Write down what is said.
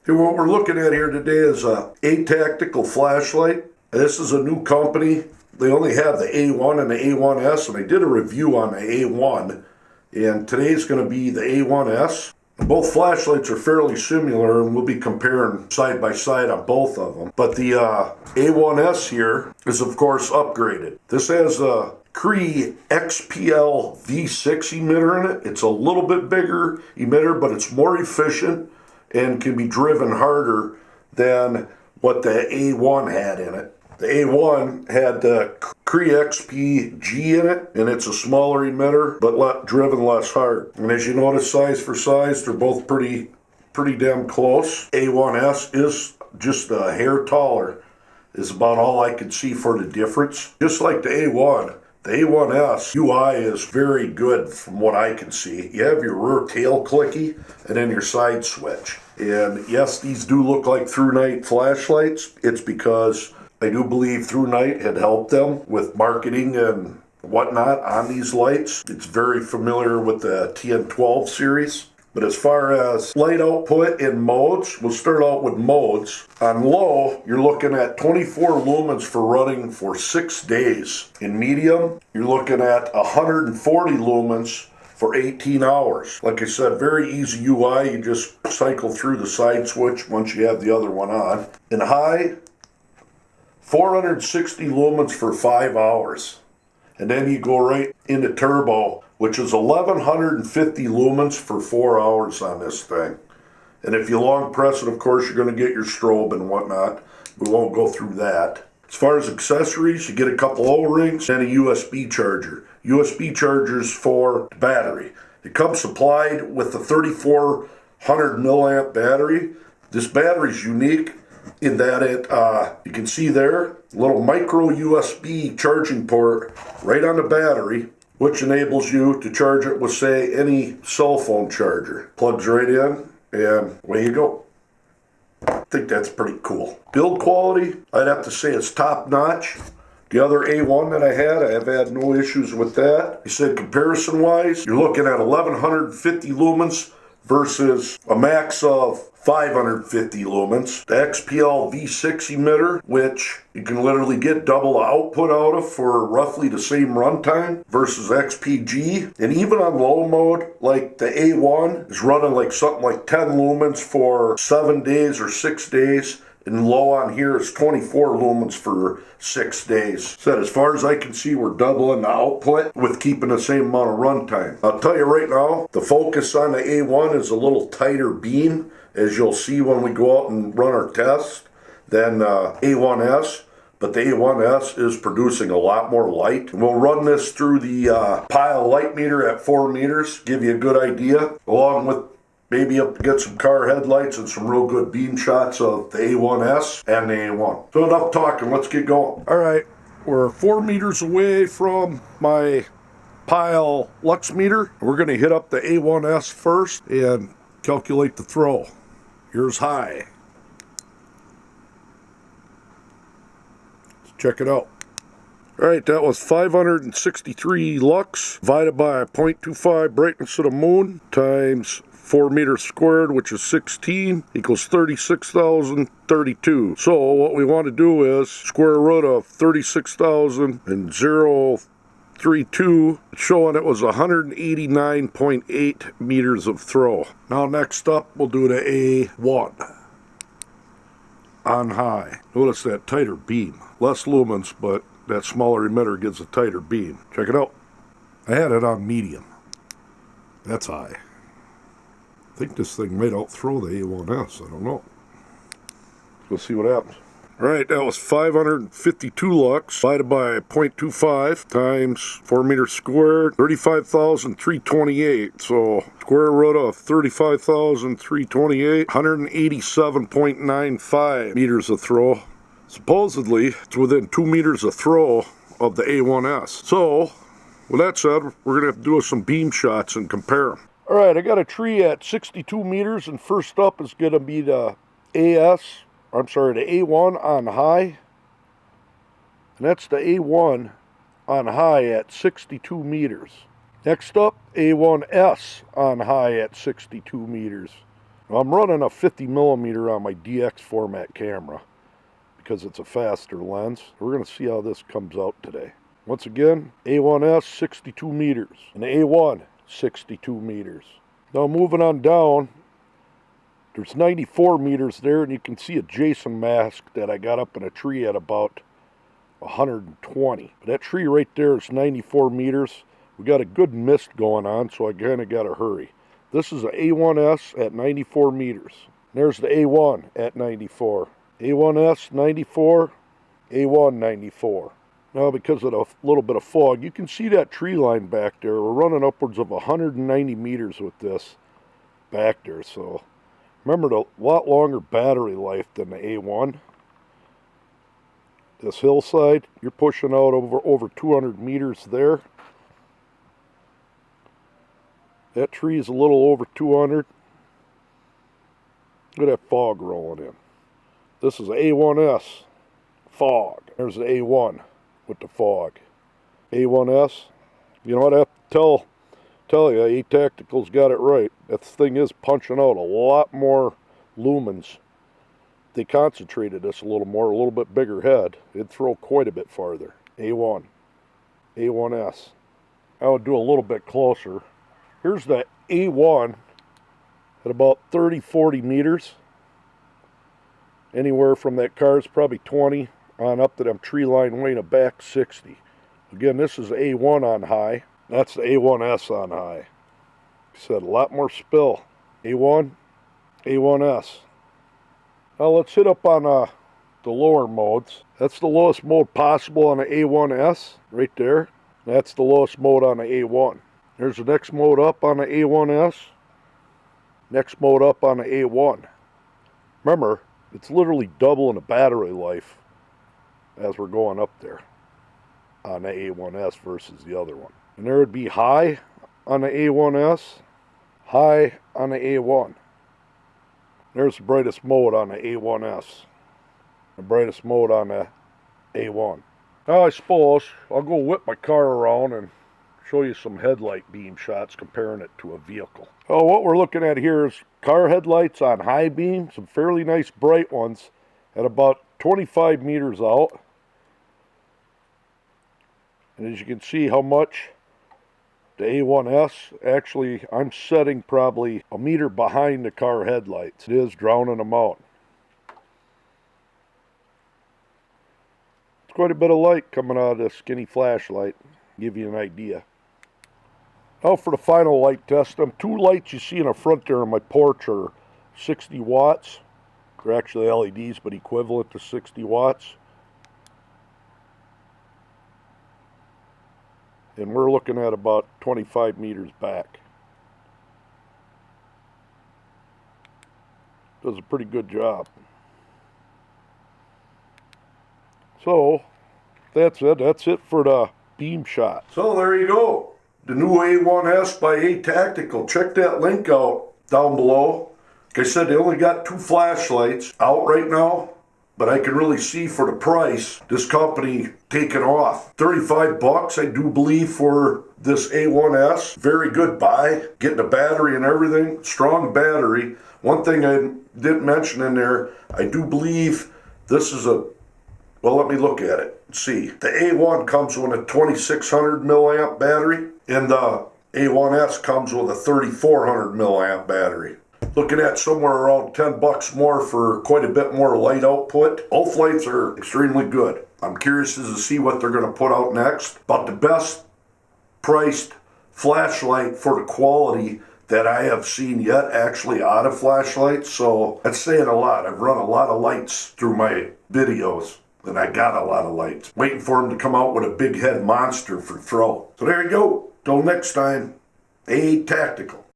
Okay, what we're looking at here today is a Atactical Flashlight. This is a new company. They only have the A1 and the A1S, and I did a review on the A1, and today's going to be the A1S. Both flashlights are fairly similar, and we'll be comparing side by side on both of them. But the A1S here is, of course, upgraded. This has a Cree XPL V6 emitter in it. It's a little bit bigger emitter, but it's more efficient and can be driven harder than what the A1 had in it. The A1 had the Cree XPG in it, and it's a smaller emitter, but driven less hard. And as you notice, size for size, they're both pretty damn close. A1S is just a hair taller, is about all I could see for the difference. Just like the A1, the A1S UI is very good from what I can see. You have your rear tail clicky and then your side switch. And yes, these do look like through-night flashlights. It's because I do believe through-night had helped them with marketing and whatnot on these lights. It's very familiar with the TN12 series. But as far as light output in modes, we'll start out with modes. On low, you're looking at 24 lumens for running for 6 days. In medium, you're looking at 140 lumens for 18 hours. Like I said, very easy UI. You just cycle through the side switch once you have the other one on. In high, 460 lumens for 5 hours. And then you go right into turbo, which is 1150 lumens for 4 hours on this thing. And if you long press it, of course, you're going to get your strobe and whatnot. We won't go through that. As far as accessories, you get a couple O-rings and a USB charger. USB chargers for the battery. It comes supplied with the 3400 milliamp battery. This battery is unique in that you can see there, a little micro USB charging port right on the battery, which enables you to charge it with, say, any cell phone charger. Plugs right in, and away you go. I think that's pretty cool. Build quality, I'd have to say it's top notch. The other A1 that I have had no issues with that. You said comparison-wise, you're looking at 1150 lumens versus a max of 550 lumens. The XPL V6 emitter, which you can literally get double the output out of for roughly the same runtime versus XPG. And even on low mode, like the A1 is running like something like 10 lumens for 7 days or 6 days. And low on here is 24 lumens for 6 days. So as far as I can see, we're doubling the output with keeping the same amount of runtime. I'll tell you right now, the focus on the A1 is a little tighter beam, as you'll see when we go out and run our test, than A1S. But the A1S is producing a lot more light. And we'll run this through the pile light meter at 4 meters, give you a good idea, along with maybe up to get some car headlights and some real good beam shots of the A1S and the A1. So enough talking, let's get going. All right, we're 4 meters away from my pile lux meter. We're gonna hit up the A1S first and calculate the throw. Here's high. Let's check it out. All right, that was 563 lux divided by 0.25 brightness of the moon times 4 meters squared, which is 16, equals 36,032. So what we want to do is square root of 36,032, showing it was 189.8 meters of throw. Now next up, we'll do the A1 on high. Notice that tighter beam. Less lumens, but that smaller emitter gives a tighter beam. Check it out. I had it on medium. That's high. I think this thing might outthrow the A1S. I don't know. Let's see what happens. All right, that was 552 lux divided by 0.25 times 4 meters squared, 35,328. So square root of 35,328, 187.95 meters of throw. Supposedly, it's within 2 meters of throw of the A1S. So, with that said, we're going to have to do some beam shots and compare them. All right, I got a tree at 62 meters, and first up is going to be the A1 on high. And that's the A1 on high at 62 meters. Next up, A1S on high at 62 meters. I'm running a 50mm on my DX format camera because it's a faster lens. We're going to see how this comes out today. Once again, A1S 62 meters, an A1 62 meters. Now moving on down, there's 94 meters there, and you can see a Jason mask that I got up in a tree at about 120. But that tree right there is 94 meters. We got a good mist going on, so I kind of got to hurry. This is an A1S at 94 meters. There's the A1 at 94. A1S 94, A1 94. Now because of a little bit of fog, you can see that tree line back there. We're running upwards of 190 meters with this back there. So remember, a lot longer battery life than the A1. This hillside, you're pushing out over 200 meters there. That tree is a little over 200. Look at that fog rolling in. This is A1S fog. There's the A1 with the fog. A1S. You know what I have to tell you, Atactical's got it right. That thing is punching out a lot more lumens. They concentrated this a little more, a little bit bigger head. It'd throw quite a bit farther. A1. A1S. I would do a little bit closer. Here's the A1 at about 30-40 meters. Anywhere from that car is probably 20 on up to them tree line way in the back 60. Again, this is A1 on high. That's the A1S on high. Like I said, a lot more spill. A1, A1S. Now let's hit up on the lower modes. That's the lowest mode possible on the A1S right there. That's the lowest mode on the A1. There's the next mode up on the A1S. Next mode up on the A1. Remember, it's literally doubling the battery life as we're going up there on the A1S versus the other one. And there would be high on the A1S, high on the A1. There's the brightest mode on the A1S, the brightest mode on the A1. Now I suppose I'll go whip my car around and show you some headlight beam shots comparing it to a vehicle. Oh, what we're looking at here is car headlights on high beam, some fairly nice bright ones at about 25 meters out. And as you can see how much the A1S, actually I'm setting probably a meter behind the car headlights. It is drowning them out. It's quite a bit of light coming out of this skinny flashlight, give you an idea. Now for the final light test, them two lights you see in the front there on my porch are 60 watts. They're actually LEDs, but equivalent to 60 watts. And we're looking at about 25 meters back. Does a pretty good job. So, that's it. That's it for the beam shot. So there you go. The new A1S by Atactical. Check that link out down below. Like I said, they only got 2 flashlights out right now, but I can really see for the price, this company taking off. 35 bucks, I do believe, for this A1S. Very good buy. Getting a battery and everything. Strong battery. One thing I didn't mention in there, I do believe this is a, well, let me look at it. See, the A1 comes with a 2600 milliamp battery, and the A1S comes with a 3400 milliamp battery. Looking at somewhere around 10 bucks more for quite a bit more light output. Both lights are extremely good. I'm curious to see what they're going to put out next. But the best priced flashlight for the quality that I have seen yet, actually out of flashlights. So that's saying a lot. I've run a lot of lights through my videos, and I got a lot of lights. Waiting for them to come out with a big head monster for throw. So there you go. Till next time, Atactical.